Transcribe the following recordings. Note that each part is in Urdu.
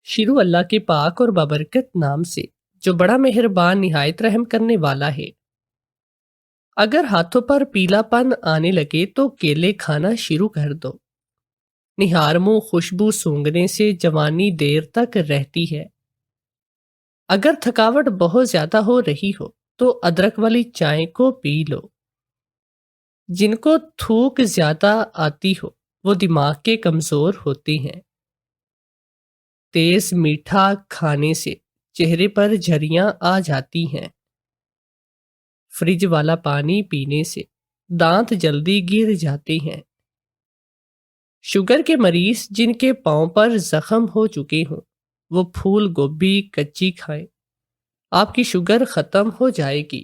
شروع اللہ کے پاک اور بابرکت نام سے جو بڑا مہربان نہایت رحم کرنے والا ہے۔ اگر ہاتھوں پر پیلا پن آنے لگے تو کیلے کھانا شروع کر دو۔ نہار منہ خوشبو سونگھنے سے جوانی دیر تک رہتی ہے۔ اگر تھکاوٹ بہت زیادہ ہو رہی ہو تو ادرک والی چائے کو پی لو۔ جن کو تھوک زیادہ آتی ہو وہ دماغ کے کمزور ہوتے ہیں۔ تیز میٹھا کھانے سے چہرے پر جھریاں آ جاتی ہیں۔ فریج والا پانی پینے سے دانت جلدی گر جاتے ہیں۔ شوگر کے مریض جن کے پاؤں پر زخم ہو چکے ہوں وہ پھول گوبھی کچی کھائیں، آپ کی شوگر ختم ہو جائے گی۔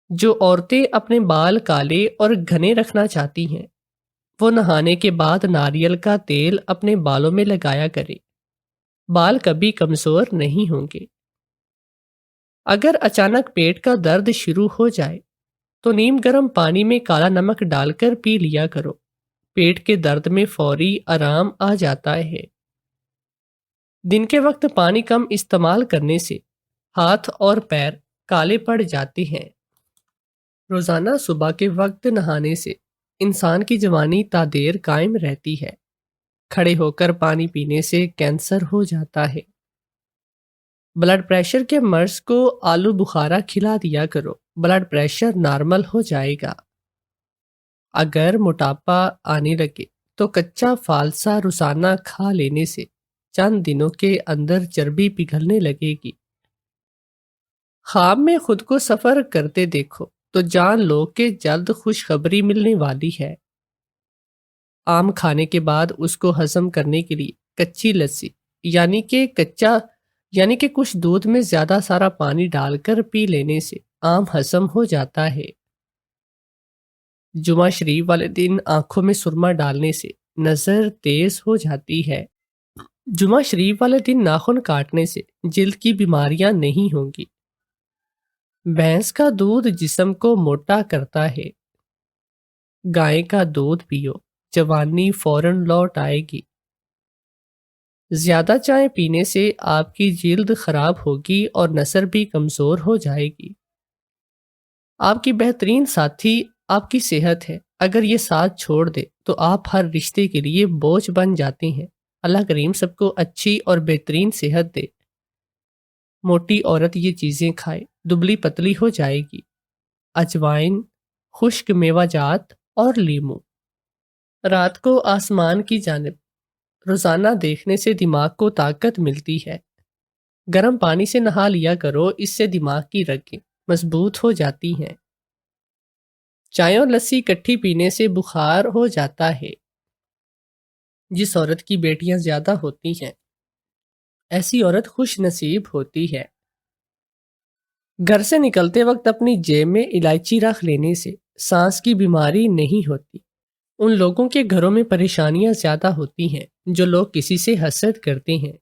جو عورتیں اپنے بال کالے اور گھنے رکھنا چاہتی ہیں وہ نہانے کے بعد ناریل کا تیل اپنے بالوں میں لگایا کرے، بال کبھی کمزور نہیں ہوں گے۔ اگر اچانک پیٹ کا درد شروع ہو جائے تو نیم گرم پانی میں کالا نمک ڈال کر پی لیا کرو، پیٹ کے درد میں فوری آرام آ جاتا ہے۔ دن کے وقت پانی کم استعمال کرنے سے ہاتھ اور پیر کالے پڑ جاتے ہیں۔ روزانہ صبح کے وقت نہانے سے انسان کی جوانی تا دیر قائم رہتی ہے۔ کھڑے ہو کر پانی پینے سے کینسر ہو جاتا ہے۔ بلڈ پریشر کے مرض کو آلو بخارا کھلا دیا کرو، بلڈ پریشر نارمل ہو جائے گا۔ اگر موٹاپا آنے لگے تو کچا فالسا روزانہ کھا لینے سے چند دنوں کے اندر چربی پگھلنے لگے گی۔ خواب میں خود کو سفر کرتے دیکھو تو جان لو کہ جلد خوشخبری ملنے والی ہے۔ آم کھانے کے بعد اس کو ہضم کرنے کے لیے کچی لسی یعنی کہ کچھ دودھ میں زیادہ سارا پانی ڈال کر پی لینے سے آم ہضم ہو جاتا ہے۔ جمعہ شریف والے دن آنکھوں میں سرما ڈالنے سے نظر تیز ہو جاتی ہے۔ جمعہ شریف والے دن ناخن کاٹنے سے جلد کی بیماریاں نہیں ہوں گی۔ بھینس کا دودھ جسم کو موٹا کرتا ہے۔ گائے کا دودھ پیو، جوانی فوراً لوٹ آئے گی۔ زیادہ چائے پینے سے آپ کی جلد خراب ہوگی اور نسل بھی کمزور ہو جائے گی۔ آپ کی بہترین ساتھی آپ کی صحت ہے، اگر یہ ساتھ چھوڑ دے تو آپ ہر رشتے کے لیے بوجھ بن جاتے ہیں۔ اللہ کریم سب کو اچھی اور بہترین صحت دے۔ موٹی عورت یہ چیزیں کھائے، دبلی پتلی ہو جائے گی۔ اجوائن، خشک میوہ جات اور لیموں۔ رات کو آسمان کی جانب روزانہ دیکھنے سے دماغ کو طاقت ملتی ہے۔ گرم پانی سے نہا لیا کرو، اس سے دماغ کی رگیں مضبوط ہو جاتی ہیں۔ چائے اور لسی کٹھی پینے سے بخار ہو جاتا ہے۔ جس عورت کی بیٹیاں زیادہ ہوتی ہیں ایسی عورت خوش نصیب ہوتی ہے۔ گھر سے نکلتے وقت اپنی جیب میں الائچی رکھ لینے سے سانس کی بیماری نہیں ہوتی۔ ان لوگوں کے گھروں میں پریشانیاں زیادہ ہوتی ہیں جو لوگ کسی سے حسد کرتے ہیں۔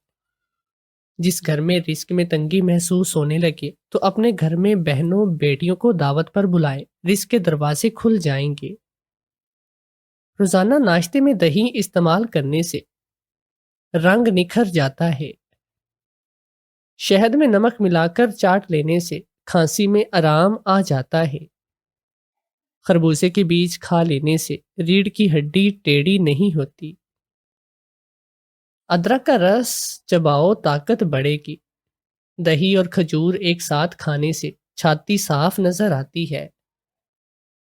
جس گھر میں رزق میں تنگی محسوس ہونے لگے تو اپنے گھر میں بہنوں بیٹیوں کو دعوت پر بلائیں، رزق کے دروازے کھل جائیں گے۔ روزانہ ناشتے میں دہی استعمال کرنے سے رنگ نکھر جاتا ہے۔ شہد میں نمک ملا کر چاٹ لینے سے کھانسی میں آرام آ جاتا ہے۔ خربوزے کے بیج کھا لینے سے ریڑھ کی ہڈی ٹیڑھی نہیں ہوتی۔ ادرک کا رس چباؤ، طاقت بڑھے گی۔ دہی اور کھجور ایک ساتھ کھانے سے چھاتی صاف نظر آتی ہے۔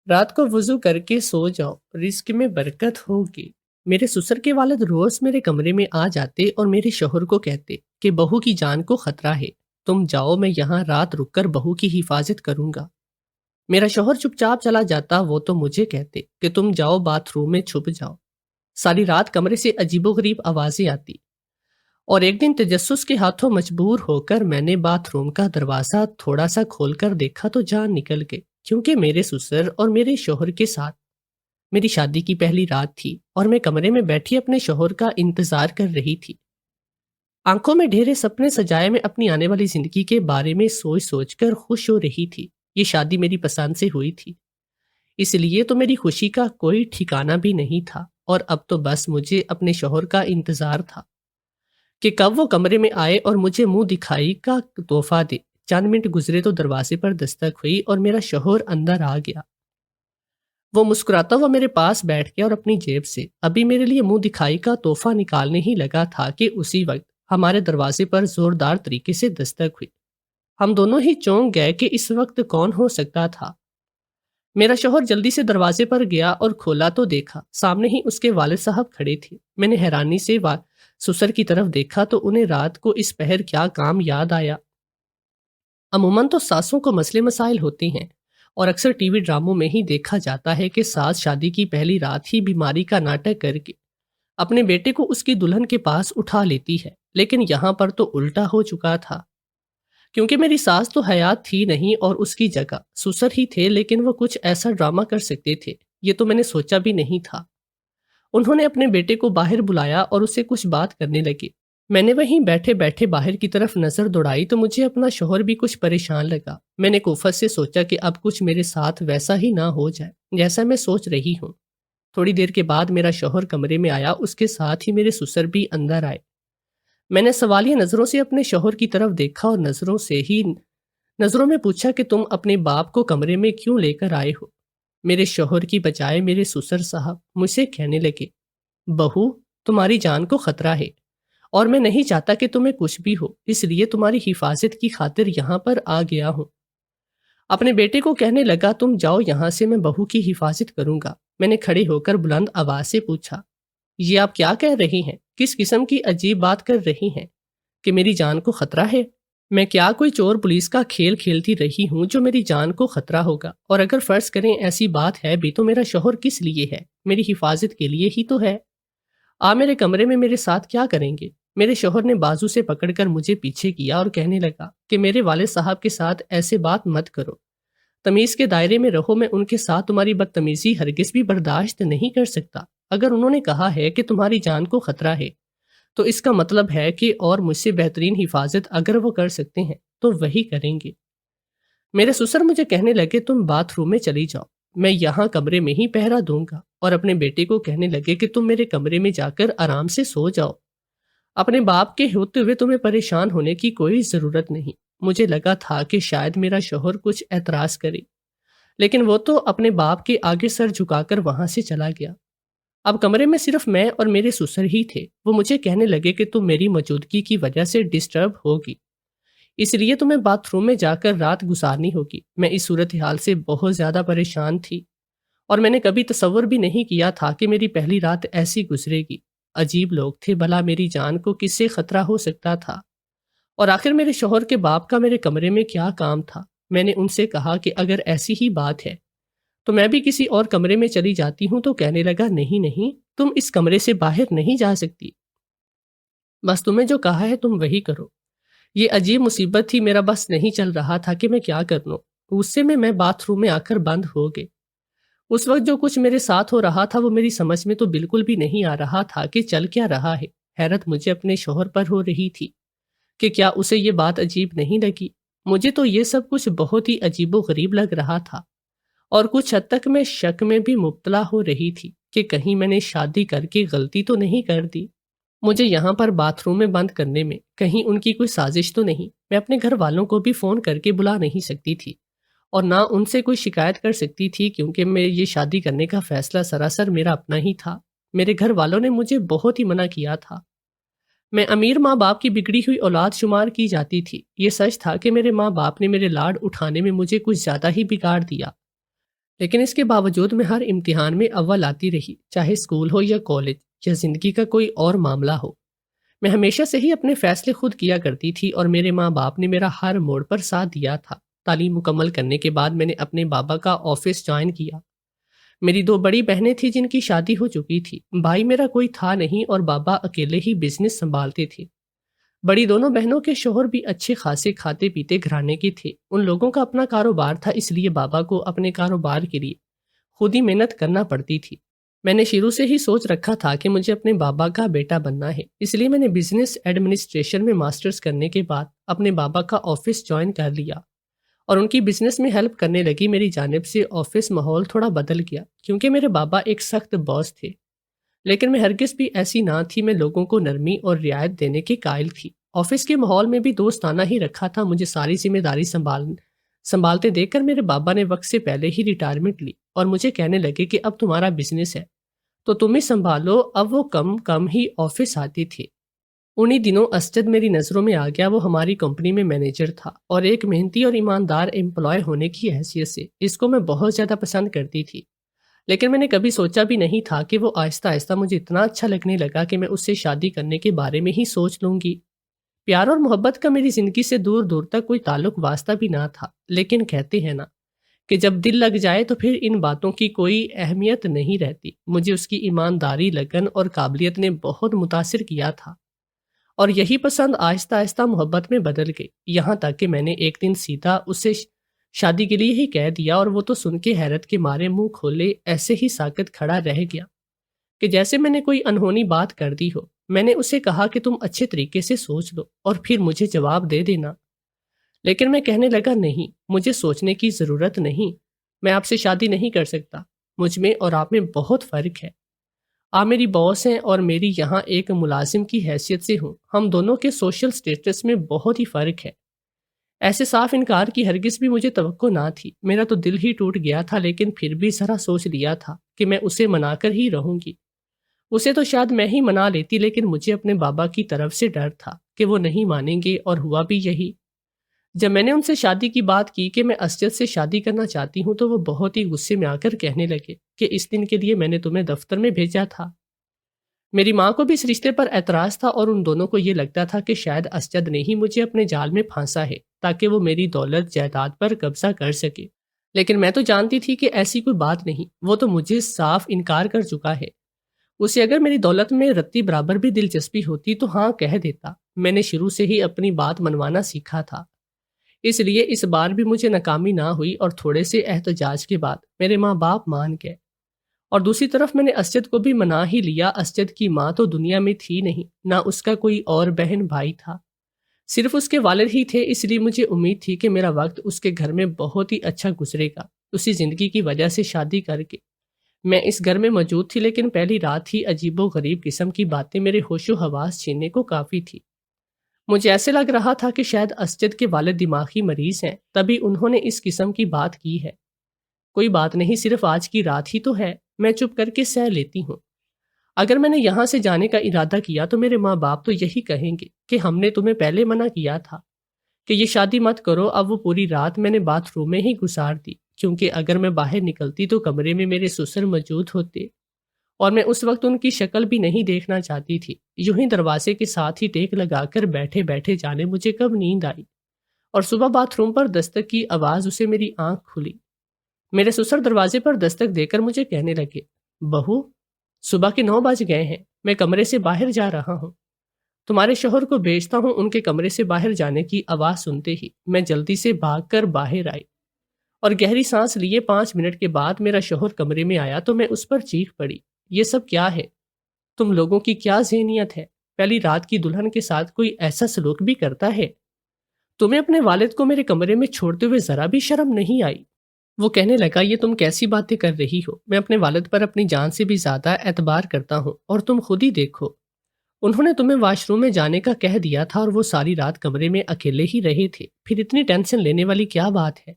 رات کو وضو کر کے سو جاؤ، رزق میں برکت ہوگی۔ میرے سسر کے والد روز میرے کمرے میں آ جاتے اور میرے شوہر کو کہتے کہ بہو کی جان کو خطرہ ہے، تم جاؤ، میں یہاں رات رک کر بہو کی حفاظت کروں گا۔ میرا شوہر چپ چاپ چلا جاتا، وہ تو مجھے کہتے کہ تم جاؤ باتھ روم میں چھپ جاؤ۔ ساری رات کمرے سے عجیب و غریب آوازیں آتی اور ایک دن تجسس کے ہاتھوں مجبور ہو کر میں نے باتھ روم کا دروازہ تھوڑا سا کھول کر دیکھا تو جان نکل گئی، کیونکہ میرے سسر اور میرے شوہر کے ساتھ میری شادی کی پہلی رات تھی اور میں کمرے میں بیٹھی اپنے شوہر کا انتظار کر رہی تھی۔ آنکھوں میں ڈھیرے سپنے سجائے میں اپنی آنے والی زندگی کے بارے میں سوچ سوچ کر خوش ہو رہی تھی۔ یہ شادی میری پسند سے ہوئی تھی، اس لیے تو میری خوشی کا کوئی ٹھکانہ بھی نہیں تھا، اور اب تو بس مجھے اپنے شوہر کا انتظار تھا۔ کہ کب وہ کمرے میں آئے اور مجھے منہ دکھائی کا تحفہ دے۔ چند منٹ گزرے تو دروازے پر دستک ہوئی اور میرا شوہر اندر آ گیا۔ وہ مسکراتا ہوا میرے پاس بیٹھ گیا اور اپنی جیب سے ابھی میرے لیے منہ دکھائی کا تحفہ نکالنے ہی لگا تھا کہ اسی وقت ہمارے دروازے پر زوردار طریقے سے دستک ہوئی۔ ہم دونوں ہی چونک گئے کہ اس وقت کون ہو سکتا تھا۔ میرا شوہر جلدی سے دروازے پر گیا اور کھولا تو دیکھا سامنے ہی اس کے والد صاحب کھڑے تھے۔ میں نے حیرانی سے سسر کی طرف دیکھا تو انہیں رات کو اس پہر کیا کام یاد آیا۔ عموماً تو ساسوں کو مسئلے مسائل ہوتے ہیں اور اکثر ٹی وی ڈراموں میں ہی دیکھا جاتا ہے کہ ساس شادی کی پہلی رات ہی بیماری کا ناٹک کر کے اپنے بیٹے کو اس کی دلہن کے پاس اٹھا لیتی ہے، لیکن یہاں پر تو الٹا ہو چکا تھا۔ کیونکہ میری ساس تو حیات تھی نہیں اور اس کی جگہ سسر ہی تھے، لیکن وہ کچھ ایسا ڈرامہ کر سکتے تھے یہ تو میں نے سوچا بھی نہیں تھا۔ انہوں نے اپنے بیٹے کو باہر بلایا اور اسے کچھ بات کرنے لگے۔ میں نے وہیں بیٹھے بیٹھے باہر کی طرف نظر دوڑائی تو مجھے اپنا شوہر بھی کچھ پریشان لگا۔ میں نے کوفت سے سوچا کہ اب کچھ میرے ساتھ ویسا ہی نہ ہو جائے جیسا میں سوچ رہی ہوں۔ تھوڑی دیر کے بعد میرا شوہر کمرے میں آیا، اس کے ساتھ ہی میرے سسر بھی اندر آئے۔ میں نے سوالیہ نظروں سے اپنے شوہر کی طرف دیکھا اور نظروں میں پوچھا کہ تم اپنے باپ کو کمرے میں کیوں لے کر آئے ہو؟ میرے شوہر کی بجائے میرے سسر صاحب مجھ سے کہنے لگے، بہو تمہاری جان کو خطرہ ہے اور میں نہیں چاہتا کہ تمہیں کچھ بھی ہو، اس لیے تمہاری حفاظت کی خاطر یہاں پر آ گیا ہوں۔ اپنے بیٹے کو کہنے لگا، تم جاؤ یہاں سے، میں بہو کی حفاظت کروں گا۔ میں نے کھڑے ہو کر بلند آواز سے پوچھا، یہ آپ کیا کہہ رہی ہیں؟ کس قسم کی عجیب بات کر رہی ہیں کہ میری جان کو خطرہ ہے؟ میں کیا کوئی چور پولیس کا کھیل کھیلتی رہی ہوں جو میری جان کو خطرہ ہوگا؟ اور اگر فرض کریں ایسی بات ہے بھی تو میرا شوہر کس لیے ہے؟ میری حفاظت کے لیے ہی تو ہے۔ میرے کمرے میں میرے ساتھ کیا کریں گے؟ میرے شوہر نے بازو سے پکڑ کر مجھے پیچھے کیا اور کہنے لگا کہ میرے والد صاحب کے ساتھ ایسے بات مت کرو، تمیز کے دائرے میں رہو، میں ان کے ساتھ تمہاری بدتمیزی ہرگز بھی برداشت نہیں کر سکتا۔ اگر انہوں نے کہا ہے کہ تمہاری جان کو خطرہ ہے تو اس کا مطلب ہے کہ اور مجھ سے بہترین حفاظت اگر وہ کر سکتے ہیں تو وہی کریں گے۔ میرے سسر مجھے کہنے لگے، تم باتھ روم میں چلی جاؤ، میں یہاں کمرے میں ہی پہرا دوں گا، اور اپنے بیٹے کو کہنے لگے کہ تم میرے کمرے میں جا کر آرام سے سو جاؤ، اپنے باپ کے ہوتے ہوئے تمہیں پریشان ہونے کی کوئی ضرورت نہیں۔ مجھے لگا تھا کہ شاید میرا شوہر کچھ اعتراض کرے، لیکن وہ تو اپنے باپ کے آگے سر جھکا کر وہاں سے چلا گیا۔ اب کمرے میں صرف میں اور میرے سسر ہی تھے۔ وہ مجھے کہنے لگے کہ تم میری موجودگی کی وجہ سے ڈسٹرب ہوگی، اس لیے تمہیں باتھ روم میں جا کر رات گزارنی ہوگی۔ میں اس صورتحال سے بہت زیادہ پریشان تھی اور میں نے کبھی تصور بھی نہیں کیا تھا کہ میری پہلی رات ایسی گزرے گی۔ عجیب لوگ تھے، بھلا میری جان کو کس سے خطرہ ہو سکتا تھا؟ اور آخر میرے شوہر کے باپ کا میرے کمرے میں کیا کام تھا؟ میں نے ان سے کہا کہ اگر ایسی ہی بات ہے تو میں بھی کسی اور کمرے میں چلی جاتی ہوں، تو کہنے لگا، نہیں نہیں، تم اس کمرے سے باہر نہیں جا سکتی، بس تمہیں جو کہا ہے تم وہی کرو۔ یہ عجیب مصیبت تھی، میرا بس نہیں چل رہا تھا کہ میں کیا کر لوں۔ غصے میں باتھ روم میں آ کر بند ہو گئے۔ اس وقت جو کچھ میرے ساتھ ہو رہا تھا وہ میری سمجھ میں تو بالکل بھی نہیں آ رہا تھا کہ چل کیا رہا ہے۔ حیرت مجھے اپنے شوہر پر ہو رہی تھی کہ کیا اسے یہ بات عجیب نہیں لگی۔ مجھے تو یہ سب کچھ بہت ہی عجیب و غریب لگ رہا تھا اور کچھ حد تک میں شک میں بھی مبتلا ہو رہی تھی کہ کہیں میں نے شادی کر کے غلطی تو نہیں کر دی۔ مجھے یہاں پر باتھ روم میں بند کرنے میں کہیں ان کی کوئی سازش تو نہیں؟ میں اپنے گھر والوں کو بھی فون کر کے بلا نہیں سکتی تھی اور نہ ان سے کوئی شکایت کر سکتی تھی، کیونکہ میں یہ شادی کرنے کا فیصلہ سراسر میرا اپنا ہی تھا۔ میرے گھر والوں نے مجھے بہت ہی منع کیا تھا۔ میں امیر ماں باپ کی بگڑی ہوئی اولاد شمار کی جاتی تھی۔ یہ سچ تھا کہ میرے ماں باپ نے میرے لاڈ اٹھانے میں مجھے کچھ زیادہ ہی بگاڑ دیا، لیکن اس کے باوجود میں ہر امتحان میں اول آتی رہی، چاہے اسکول ہو یا کالج یا زندگی کا کوئی اور معاملہ ہو۔ میں ہمیشہ سے ہی اپنے فیصلے خود کیا کرتی تھی اور میرے ماں باپ نے میرا ہر موڑ پر ساتھ دیا تھا۔ تعلیم مکمل کرنے کے بعد میں نے اپنے بابا کا آفس جوائن کیا۔ میری 2 بڑی بہنیں تھیں جن کی شادی ہو چکی تھی، بھائی میرا کوئی تھا نہیں اور بابا اکیلے ہی بزنس سنبھالتے تھے۔ بڑی دونوں بہنوں کے شوہر بھی اچھے خاصے کھاتے پیتے گھرانے کے تھے۔ ان لوگوں کا اپنا کاروبار تھا، اس لیے بابا کو اپنے کاروبار کے لیے خود ہی محنت کرنا پڑتی تھی۔ میں نے شروع سے ہی سوچ رکھا تھا کہ مجھے اپنے بابا کا بیٹا بننا ہے، اس لیے میں نے بزنس ایڈمنسٹریشن میں ماسٹرز کرنے کے بعد اپنے بابا کا آفس جوائن کر لیا اور ان کی بزنس میں ہیلپ کرنے لگی۔ میری جانب سے آفس ماحول تھوڑا بدل گیا کیونکہ میرے بابا ایک سخت باس تھے۔ لیکن میں ہرگز بھی ایسی نہ تھی، میں لوگوں کو نرمی اور رعایت دینے کے قائل تھی۔ آفس کے ماحول میں بھی دوستانہ ہی رکھا تھا، مجھے ساری ذمہ داری سنبھالتے دیکھ کر میرے بابا نے وقت سے پہلے ہی ریٹائرمنٹ لی اور مجھے کہنے لگے کہ اب تمہارا بزنس ہے تو تم ہی سنبھالو۔ اب وہ کم کم ہی آفس آتی تھی۔ انہی دنوں اسجد میری نظروں میں آ گیا۔ وہ ہماری کمپنی میں مینیجر تھا اور ایک محنتی اور ایماندار امپلائی ہونے کی حیثیت سے اس کو میں بہت زیادہ پسند کرتی تھی، لیکن میں نے کبھی سوچا بھی نہیں تھا کہ وہ آہستہ آہستہ مجھے اتنا اچھا لگنے لگا کہ میں اس سے شادی کرنے کے بارے میں ہی سوچ لوں گی۔ پیار اور محبت کا میری زندگی سے دور دور تک کوئی تعلق واسطہ بھی نہ تھا، لیکن کہتے ہیں نا کہ جب دل لگ جائے تو پھر ان باتوں کی کوئی اہمیت نہیں رہتی۔ مجھے اس کی ایمانداری، لگن اور قابلیت نے بہت متاثر کیا تھا، اور یہی پسند آہستہ آہستہ محبت میں بدل گئی، یہاں تک کہ میں نے ایک دن سیدھا اسے شادی کے لیے ہی کہہ دیا، اور وہ تو سن کے حیرت کے مارے منہ کھولے ایسے ہی ساکت کھڑا رہ گیا کہ جیسے میں نے کوئی انہونی بات کر دی ہو۔ میں نے اسے کہا کہ تم اچھے طریقے سے سوچ لو اور پھر مجھے جواب دے دینا، لیکن میں کہنے لگا نہیں، مجھے سوچنے کی ضرورت نہیں، میں آپ سے شادی نہیں کر سکتا، مجھ میں اور آپ میں بہت فرق ہے۔ آپ میری باس ہیں اور میری یہاں ایک ملازم کی حیثیت سے ہوں، ہم دونوں کے سوشل سٹیٹس میں بہت ہی فرق ہے۔ ایسے صاف انکار کی ہرگز بھی مجھے توقع نہ تھی، میرا تو دل ہی ٹوٹ گیا تھا، لیکن پھر بھی ذرا سوچ لیا تھا کہ میں اسے منا کر ہی رہوں گی۔ اسے تو شاید میں ہی منا لیتی، لیکن مجھے اپنے بابا کی طرف سے ڈر تھا کہ وہ نہیں مانیں گے، اور ہوا بھی یہی۔ جب میں نے ان سے شادی کی بات کی کہ میں اسجد سے شادی کرنا چاہتی ہوں تو وہ بہت ہی غصے میں آ کر کہنے لگے کہ اس دن کے لیے میں نے تمہیں دفتر میں بھیجا تھا۔ میری ماں کو بھی اس رشتے پر اعتراض تھا، اور ان دونوں کو یہ لگتا تھا کہ شاید اسجد نے ہی مجھے اپنے جال میں پھانسا ہے تاکہ وہ میری دولت جائیداد پر قبضہ کر سکے، لیکن میں تو جانتی تھی کہ ایسی کوئی بات نہیں، وہ تو مجھے صاف انکار کر چکا ہے۔ اسے اگر میری دولت میں رتی برابر بھی دلچسپی ہوتی تو ہاں کہہ دیتا، میں نے شروع سے ہی اپنی بات منوانا سیکھا تھا، اس لیے اس بار بھی مجھے ناکامی نہ ہوئی، اور تھوڑے سے احتجاج کے بعد میرے ماں باپ مان گئے۔ اور دوسری طرف میں نے اسجد کو بھی منا ہی لیا۔ اسجد کی ماں تو دنیا میں تھی نہیں، نہ اس کا کوئی اور بہن بھائی تھا، صرف اس کے والد ہی تھے، اس لیے مجھے امید تھی کہ میرا وقت اس کے گھر میں بہت ہی اچھا گزرے گا۔ اسی زندگی کی وجہ سے شادی کر کے میں اس گھر میں موجود تھی، لیکن پہلی رات ہی عجیب و غریب قسم کی باتیں میرے ہوش و حواس چھیننے کو کافی تھی۔ مجھے ایسے لگ رہا تھا کہ شاید اسجد کے والد دماغی مریض ہیں، تبھی انہوں نے اس قسم کی بات کی ہے۔ کوئی بات نہیں، صرف آج کی رات ہی تو ہے، میں چپ کر کے سہ لیتی ہوں۔ اگر میں نے یہاں سے جانے کا ارادہ کیا تو میرے ماں باپ تو یہی کہیں گے کہ ہم نے تمہیں پہلے منع کیا تھا کہ یہ شادی مت کرو۔ اب وہ پوری رات میں نے باتھ روم میں ہی گزار دی، کیونکہ اگر میں باہر نکلتی تو کمرے میں میرے سسر موجود ہوتے، اور میں اس وقت ان کی شکل بھی نہیں دیکھنا چاہتی تھی۔ یوں ہی دروازے کے ساتھ ہی ٹیک لگا کر بیٹھے بیٹھے جانے مجھے کب نیند آئی، اور صبح باتھ روم پر دستک کی آواز اسے میری آنکھ کھلی۔ میرے سسر دروازے پر دستک دے کر مجھے کہنے لگے، بہو، صبح کے 9 بج گئے ہیں، میں کمرے سے باہر جا رہا ہوں، تمہارے شوہر کو بھیجتا ہوں۔ ان کے کمرے سے باہر جانے کی آواز سنتے ہی میں جلدی سے بھاگ کر باہر آئی، اور گہری سانس لیے 5 منٹ کے بعد میرا شوہر کمرے میں آیا تو میں اس پر چیخ پڑی، یہ سب کیا ہے؟ تم لوگوں کی کیا ذہنیت ہے؟ پہلی رات کی دلہن کے ساتھ کوئی ایسا سلوک بھی کرتا ہے؟ تمہیں اپنے والد کو میرے کمرے میں چھوڑتے ہوئے ذرا بھی شرم نہیں آئی؟ وہ کہنے لگا، یہ تم کیسی باتیں کر رہی ہو؟ میں اپنے والد پر اپنی جان سے بھی زیادہ اعتبار کرتا ہوں، اور تم خود ہی دیکھو، انہوں نے تمہیں واش روم میں جانے کا کہہ دیا تھا، اور وہ ساری رات کمرے میں اکیلے ہی رہے تھے، پھر اتنی ٹینشن لینے والی کیا بات ہے؟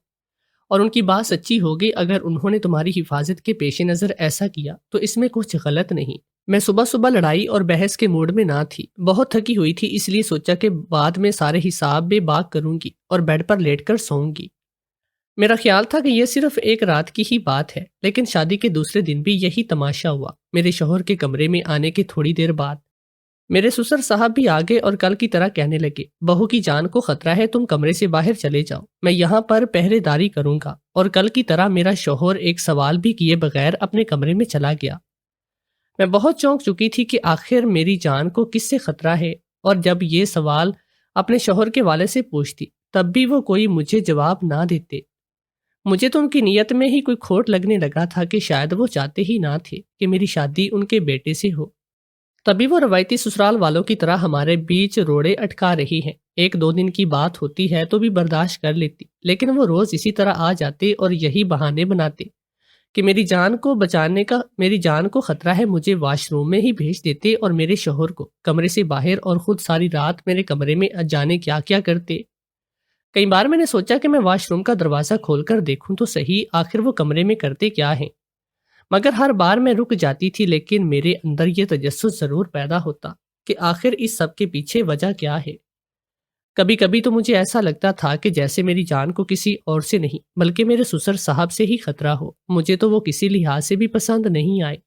اور ان کی بات سچی ہوگی، اگر انہوں نے تمہاری حفاظت کے پیش نظر ایسا کیا تو اس میں کچھ غلط نہیں۔ میں صبح صبح لڑائی اور بحث کے موڈ میں نہ تھی، بہت تھکی ہوئی تھی، اس لیے سوچا کہ بعد میں سارے حساب بے باک کروں گی اور بیڈ پر لیٹ کر سوؤں گی۔ میرا خیال تھا کہ یہ صرف ایک رات کی ہی بات ہے، لیکن شادی کے دوسرے دن بھی یہی تماشا ہوا۔ میرے شوہر کے کمرے میں آنے کے تھوڑی دیر بعد میرے سسر صاحب بھی آگے اور کل کی طرح کہنے لگے، بہو کی جان کو خطرہ ہے، تم کمرے سے باہر چلے جاؤ، میں یہاں پر پہرے داری کروں گا۔ اور کل کی طرح میرا شوہر ایک سوال بھی کیے بغیر اپنے کمرے میں چلا گیا۔ میں بہت چونک چکی تھی کہ آخر میری جان کو کس سے خطرہ ہے، اور جب یہ سوال اپنے شوہر کے والد سے پوچھتی تب بھی وہ کوئی مجھے جواب نہ دیتے۔ مجھے تو ان کی نیت میں ہی کوئی کھوٹ لگنے لگا تھا کہ شاید وہ چاہتے ہی نہ تھے کہ میری شادی ان کے بیٹے سے ہو۔ تبھی وہ روایتی سسرال والوں کی طرح ہمارے بیچ روڑے اٹکا رہی ہیں، 1-2 دن کی بات ہوتی ہے تو بھی برداشت کر لیتی، لیکن وہ روز اسی طرح آ جاتے اور یہی بہانے بناتے کہ میری جان کو خطرہ ہے مجھے واش روم میں ہی بھیج دیتے اور میرے شوہر کو کمرے سے باہر اور خود ساری رات میرے کمرے میں جانے کیا کیا کرتے۔ کئی بار میں نے سوچا کہ میں واش روم کا دروازہ کھول کر دیکھوں تو صحیح آخر وہ کمرے میں کرتے کیا ہیں، مگر ہر بار میں رک جاتی تھی، لیکن میرے اندر یہ تجسس ضرور پیدا ہوتا کہ آخر اس سب کے پیچھے وجہ کیا ہے۔ کبھی کبھی تو مجھے ایسا لگتا تھا کہ جیسے میری جان کو کسی اور سے نہیں بلکہ میرے سسر صاحب سے ہی خطرہ ہو۔ مجھے تو وہ کسی لحاظ سے بھی پسند نہیں آئے،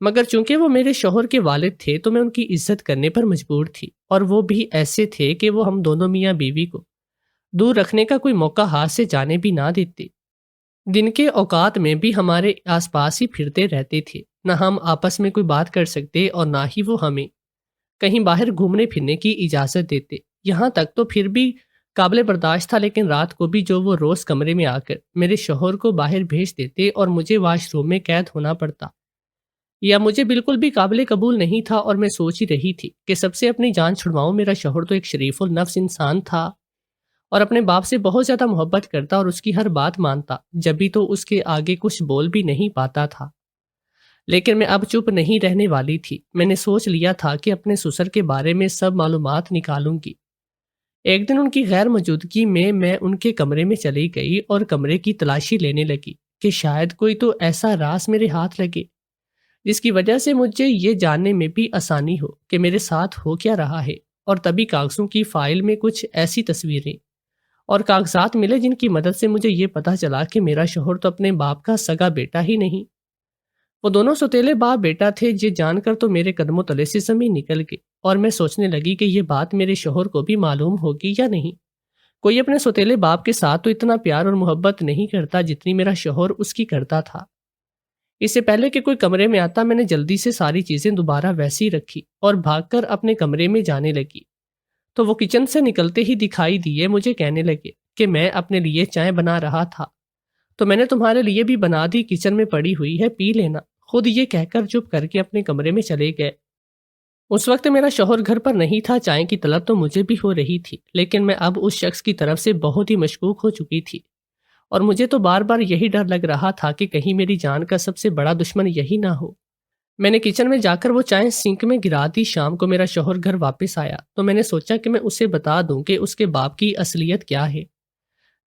مگر چونکہ وہ میرے شوہر کے والد تھے تو میں ان کی عزت کرنے پر مجبور تھی، اور وہ بھی ایسے تھے کہ وہ ہم دونوں میاں بیوی کو دور رکھنے کا کوئی موقع ہاتھ سے جانے بھی نہ دیتے۔ دن کے اوقات میں بھی ہمارے آس پاس ہی پھرتے رہتے تھے، نہ ہم آپس میں کوئی بات کر سکتے اور نہ ہی وہ ہمیں کہیں باہر گھومنے پھرنے کی اجازت دیتے۔ یہاں تک تو پھر بھی قابل برداشت تھا، لیکن رات کو بھی جو وہ روز کمرے میں آ کر میرے شوہر کو باہر بھیج دیتے اور مجھے واش روم میں قید ہونا پڑتا، یا مجھے بالکل بھی قابل قبول نہیں تھا۔ اور میں سوچ ہی رہی تھی کہ سب سے اپنی جان چھڑواؤں، میرا شوہر تو ایک شریف النفس انسان تھا اور اپنے باپ سے بہت زیادہ محبت کرتا اور اس کی ہر بات مانتا، جبھی تو اس کے آگے کچھ بول بھی نہیں پاتا تھا۔ لیکن میں اب چپ نہیں رہنے والی تھی۔ میں نے سوچ لیا تھا کہ اپنے سسر کے بارے میں سب معلومات نکالوں گی۔ ایک دن ان کی غیر موجودگی میں ان کے کمرے میں چلی گئی اور کمرے کی تلاشی لینے لگی کہ شاید کوئی تو ایسا راز میرے ہاتھ لگے جس کی وجہ سے مجھے یہ جاننے میں بھی آسانی ہو کہ میرے ساتھ ہو کیا رہا ہے۔ اور تبھی کاغذوں کی فائل میں کچھ ایسی تصویریں اور کاغذات ملے جن کی مدد سے مجھے یہ پتہ چلا کہ میرا شوہر تو اپنے باپ کا سگا بیٹا ہی نہیں، وہ دونوں سوتیلے باپ بیٹا تھے۔ یہ جان کر تو میرے قدموں تلے سے زمین نکل گئی، اور میں سوچنے لگی کہ یہ بات میرے شوہر کو بھی معلوم ہوگی یا نہیں۔ کوئی اپنے سوتیلے باپ کے ساتھ تو اتنا پیار اور محبت نہیں کرتا جتنی میرا شوہر اس کی کرتا تھا۔ اس سے پہلے کہ کوئی کمرے میں آتا، میں نے جلدی سے ساری چیزیں دوبارہ ویسی رکھی اور بھاگ کر اپنے کمرے میں جانے لگی تو وہ کچن سے نکلتے ہی دکھائی دیے۔ مجھے کہنے لگے کہ میں اپنے لیے چائے بنا رہا تھا تو میں نے تمہارے لیے بھی بنا دی، کچن میں پڑی ہوئی ہے، پی لینا۔ خود یہ کہہ کر چپ کر کے اپنے کمرے میں چلے گئے۔ اس وقت میرا شوہر گھر پر نہیں تھا۔ چائے کی طلب تو مجھے بھی ہو رہی تھی، لیکن میں اب اس شخص کی طرف سے بہت ہی مشکوک ہو چکی تھی، اور مجھے تو بار بار یہی ڈر لگ رہا تھا کہ کہیں میری جان کا سب سے بڑا دشمن یہی نہ ہو۔ میں نے کچن میں جا کر وہ چائے سنک میں گرا دی۔ شام کو میرا شوہر گھر واپس آیا تو میں نے سوچا کہ میں اسے بتا دوں کہ اس کے باپ کی اصلیت کیا ہے۔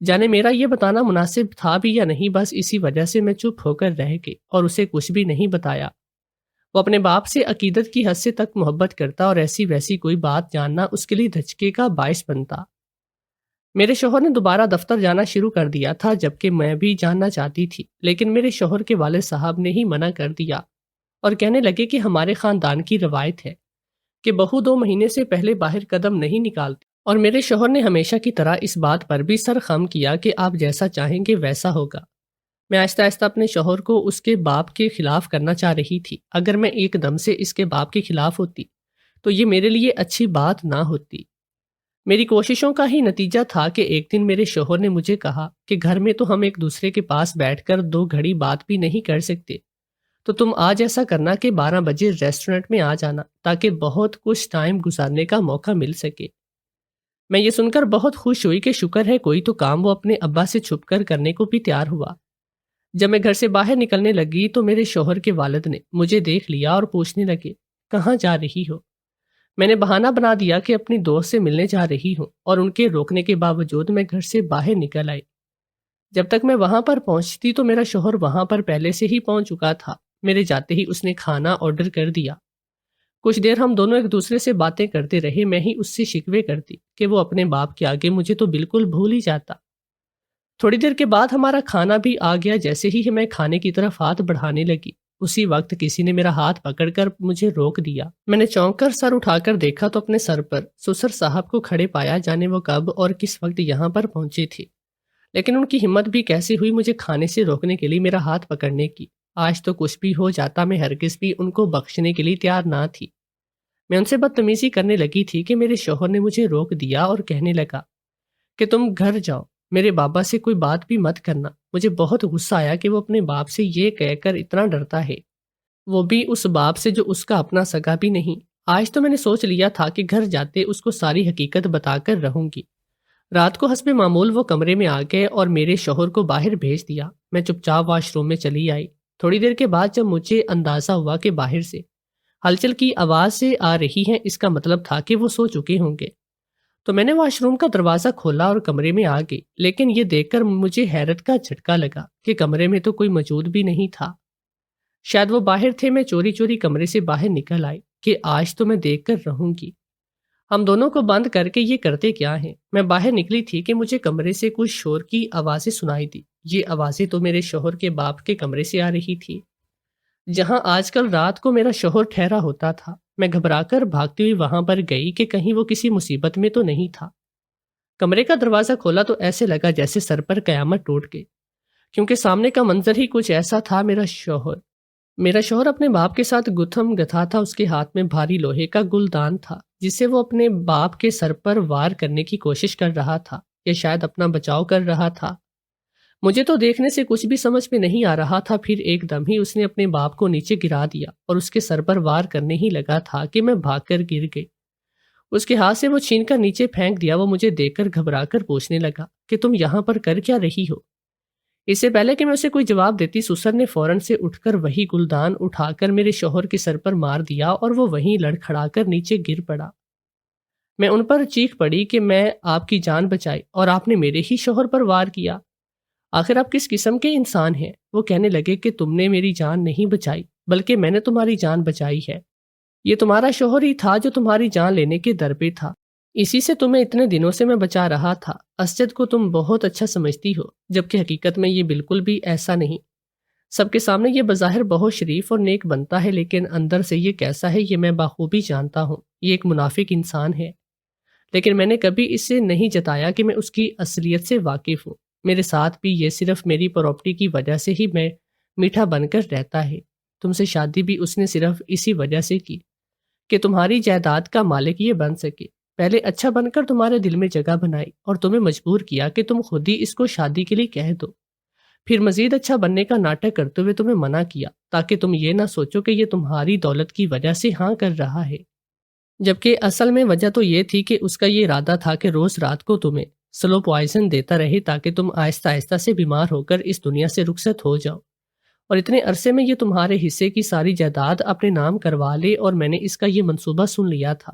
جانے میرا یہ بتانا مناسب تھا بھی یا نہیں، بس اسی وجہ سے میں چپ ہو کر رہ گئی اور اسے کچھ بھی نہیں بتایا۔ وہ اپنے باپ سے عقیدت کی حد سے تک محبت کرتا اور ایسی ویسی کوئی بات جاننا اس کے لیے دھچکے کا باعث بنتا۔ میرے شوہر نے دوبارہ دفتر جانا شروع کر دیا تھا، جبکہ میں بھی جاننا چاہتی تھی، لیکن میرے شوہر کے والد صاحب نے ہی منع کر دیا اور کہنے لگے کہ ہمارے خاندان کی روایت ہے کہ بہو 2 مہینے سے پہلے باہر قدم نہیں نکالتی، اور میرے شوہر نے ہمیشہ کی طرح اس بات پر بھی سر خم کیا کہ آپ جیسا چاہیں گے ویسا ہوگا۔ میں آہستہ آہستہ اپنے شوہر کو اس کے باپ کے خلاف کرنا چاہ رہی تھی۔ اگر میں ایک دم سے اس کے باپ کے خلاف ہوتی تو یہ میرے لیے اچھی بات نہ ہوتی۔ میری کوششوں کا ہی نتیجہ تھا کہ ایک دن میرے شوہر نے مجھے کہا کہ گھر میں تو ہم ایک دوسرے کے پاس بیٹھ کر 2 گھڑی بات بھی نہیں کر سکتے، تو تم آج ایسا کرنا کہ 12 بجے ریسٹورنٹ میں آ جانا تاکہ بہت کچھ ٹائم گزارنے کا موقع مل سکے۔ میں یہ سن کر بہت خوش ہوئی کہ شکر ہے کوئی تو کام وہ اپنے ابا سے چھپ کر کرنے کو بھی تیار ہوا۔ جب میں گھر سے باہر نکلنے لگی تو میرے شوہر کے والد نے مجھے دیکھ لیا اور پوچھنے لگے کہاں جا رہی ہو؟ میں نے بہانہ بنا دیا کہ اپنی دوست سے ملنے جا رہی ہوں، اور ان کے روکنے کے باوجود میں گھر سے باہر نکل آئی۔ جب تک میں وہاں پر پہنچتی تو میرا شوہر وہاں پر پہلے سے ہی پہنچ چکا تھا۔ میرے جاتے ہی اس نے کھانا آرڈر کر دیا۔ کچھ دیر ہم دونوں ایک دوسرے سے باتیں کرتے رہے۔ میں ہی اس سے شکوے کرتی کہ وہ اپنے باپ کے آگے مجھے تو بالکل بھول ہی جاتا۔ تھوڑی دیر کے بعد ہمارا کھانا بھی آ گیا۔ جیسے ہی میں کھانے کی طرف ہاتھ بڑھانے لگی، اسی وقت کسی نے میرا ہاتھ پکڑ کر مجھے روک دیا۔ میں نے چونک کر سر اٹھا کر دیکھا تو اپنے سر پر سسر صاحب کو کھڑے پایا، جانے وہ کب اور کس وقت یہاں پر پہنچے تھے، لیکن ان کی ہمت بھی کیسی ہوئی مجھے کھانے سے روکنے کے لیے میرا ہاتھ پکڑنے کی۔ آج تو کچھ بھی ہو جاتا، میں ہرگز بھی ان کو بخشنے کے لیے تیار نہ تھی۔ میں ان سے بدتمیزی کرنے لگی تھی کہ میرے شوہر نے مجھے روک دیا اور کہنے لگا کہ تم گھر جاؤ، میرے بابا سے کوئی بات بھی مت کرنا۔ مجھے بہت غصہ آیا کہ وہ اپنے باپ سے یہ کہہ کر اتنا ڈرتا ہے، وہ بھی اس باپ سے جو اس کا اپنا سگا بھی نہیں۔ آج تو میں نے سوچ لیا تھا کہ گھر جاتے اس کو ساری حقیقت بتا کر رہوں گی۔ رات کو حسب معمول وہ کمرے میں آ گئے اور میرے شوہر کو باہر بھیج دیا۔ میں چپ چاپ واش روم میں چلی آئی۔ تھوڑی دیر کے بعد جب مجھے اندازہ ہوا کہ باہر سے ہلچل کی آواز سے آ رہی ہیں، اس کا مطلب تھا کہ وہ سو چکے ہوں گے، تو میں نے واش روم کا دروازہ کھولا اور کمرے میں آ گئی۔ لیکن یہ دیکھ کر مجھے حیرت کا جھٹکا لگا کہ کمرے میں تو کوئی موجود بھی نہیں تھا۔ شاید وہ باہر تھے۔ میں چوری چوری کمرے سے باہر نکل آئی کہ آج تو میں دیکھ کر رہوں گی ہم دونوں کو بند کر کے یہ کرتے کیا ہیں۔ میں باہر نکلی تھی کہ مجھے کمرے سے کچھ شور کی آوازیں سنائی دی۔ یہ آوازیں تو میرے شوہر کے باپ کے کمرے سے آ رہی تھی، جہاں آج کل رات کو میرا شوہر ٹھہرا ہوتا تھا۔ میں گھبرا کر بھاگتی ہوئی وہاں پر گئی کہ کہیں وہ کسی مصیبت میں تو نہیں تھا۔ کمرے کا دروازہ کھولا تو ایسے لگا جیسے سر پر قیامت ٹوٹ گئی، کیونکہ سامنے کا منظر ہی کچھ ایسا تھا۔ میرا شوہر اپنے باپ کے ساتھ گتھم گتھا تھا۔ اس کے ہاتھ میں بھاری لوہے کا گلدان تھا جس سے وہ اپنے باپ کے سر پر وار کرنے کی کوشش کر رہا تھا، یا شاید اپنا بچاؤ کر رہا تھا۔ مجھے تو دیکھنے سے کچھ بھی سمجھ میں نہیں آ رہا تھا۔ پھر ایک دم ہی اس نے اپنے باپ کو نیچے گرا دیا اور اس کے سر پر وار کرنے ہی لگا تھا کہ میں بھاگ کر گر گئی۔ اس کے ہاتھ سے وہ چھین کر نیچے پھینک دیا۔ وہ مجھے دیکھ کر گھبرا کر پوچھنے لگا کہ تم یہاں پر کر کیا رہی ہو؟ اس سے پہلے کہ میں اسے کوئی جواب دیتی، سسر نے فوراً سے اٹھ کر وہی گلدان اٹھا کر میرے شوہر کے سر پر مار دیا اور وہ وہیں لڑکھڑا کر نیچے گر پڑا۔ میں ان پر چیخ پڑی کہ میں آپ کی جان بچائی اور آپ نے میرے ہی شوہر پر وار کیا۔ آخر آپ کس قسم کے انسان ہیں؟ وہ کہنے لگے کہ تم نے میری جان نہیں بچائی، بلکہ میں نے تمہاری جان بچائی ہے۔ یہ تمہارا شوہر ہی تھا جو تمہاری جان لینے کے در پہ تھا، اسی سے تمہیں اتنے دنوں سے میں بچا رہا تھا۔ اسجد کو تم بہت اچھا سمجھتی ہو، جبکہ حقیقت میں یہ بالکل بھی ایسا نہیں۔ سب کے سامنے یہ بظاہر بہت شریف اور نیک بنتا ہے، لیکن اندر سے یہ کیسا ہے یہ میں بخوبی جانتا ہوں۔ یہ ایک منافق انسان ہے، لیکن میں نے کبھی اس سے نہیں جتایا کہ میں اس کی اصلیت سے واقف ہوں۔ میرے ساتھ بھی یہ صرف میری پراپرٹی کی وجہ سے ہی میں میٹھا بن کر رہتا ہے۔ تم سے شادی بھی اس نے صرف اسی وجہ سے کی کہ تمہاری جائیداد کا مالک یہ بن سکے۔ پہلے اچھا بن کر تمہارے دل میں جگہ بنائی اور تمہیں مجبور کیا کہ تم خود ہی اس کو شادی کے لیے کہہ دو۔ پھر مزید اچھا بننے کا ناٹک کرتے ہوئے تمہیں منع کیا تاکہ تم یہ نہ سوچو کہ یہ تمہاری دولت کی وجہ سے ہاں کر رہا ہے، جبکہ اصل میں وجہ تو یہ تھی کہ اس کا یہ ارادہ تھا کہ روز رات کو تمہیں سلو پوائزن دیتا رہے تاکہ تم آہستہ آہستہ سے بیمار ہو کر اس دنیا سے رخصت ہو جاؤ، اور اتنے عرصے میں یہ تمہارے حصے کی ساری جائیداد اپنے نام کروا لے۔ اور میں نے اس کا یہ منصوبہ سن لیا تھا،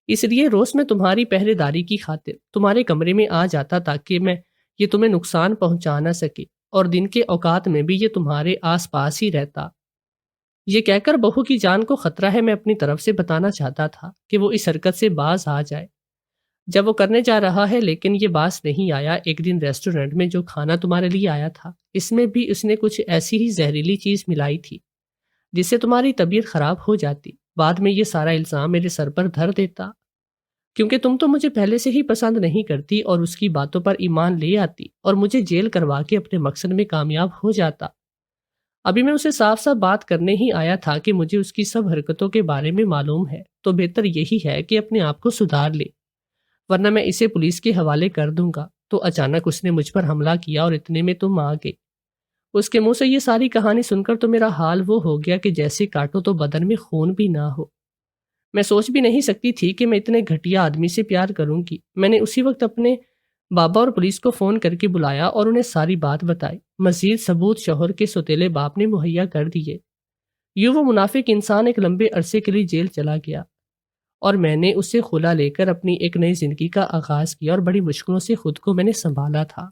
اس لیے روز میں تمہاری پہرے داری کی خاطر تمہارے کمرے میں آ جاتا تاکہ میں یہ تمہیں نقصان پہنچا نہ سکے، اور دن کے اوقات میں بھی یہ تمہارے آس پاس ہی رہتا۔ یہ کہہ کر بہو کی جان کو خطرہ ہے، میں اپنی طرف سے بتانا چاہتا تھا کہ وہ اس حرکت سے باز آ جائے جب وہ کرنے جا رہا ہے، لیکن یہ باز نہیں آیا۔ ایک دن ریسٹورنٹ میں جو کھانا تمہارے لیے آیا تھا، اس میں بھی اس نے کچھ ایسی ہی زہریلی چیز ملائی تھی جس سے تمہاری طبیعت خراب ہو جاتی۔ بعد میں یہ سارا الزام میرے سر پر دھر دیتا، کیونکہ تم تو مجھے پہلے سے ہی پسند نہیں کرتی اور اس کی باتوں پر ایمان لے آتی اور مجھے جیل کروا کے اپنے مقصد میں کامیاب ہو جاتا۔ ابھی میں اسے صاف صاف بات کرنے ہی آیا تھا کہ مجھے اس کی سب حرکتوں کے بارے میں معلوم ہے، تو بہتر یہی ہے کہ اپنے آپ کو سدھار لے، ورنہ میں اسے پولیس کے حوالے کر دوں گا۔ تو اچانک اس نے مجھ پر حملہ کیا اور اتنے میں تم آ گئے۔ اس کے منہ سے یہ ساری کہانی سن کر تو میرا حال وہ ہو گیا کہ جیسے کاٹو تو بدن میں خون بھی نہ ہو۔ میں سوچ بھی نہیں سکتی تھی کہ میں اتنے گھٹیا آدمی سے پیار کروں گی۔ میں نے اسی وقت اپنے بابا اور پولیس کو فون کر کے بلایا اور انہیں ساری بات بتائی۔ مزید ثبوت شوہر کے سوتیلے باپ نے مہیا کر دیے۔ یوں وہ منافق انسان ایک لمبے عرصے کے لیے جیل چلا گیا، اور میں نے اسے خلا لے کر اپنی ایک نئی زندگی کا آغاز کیا، اور بڑی مشکلوں سے خود کو میں نے سنبھالا تھا۔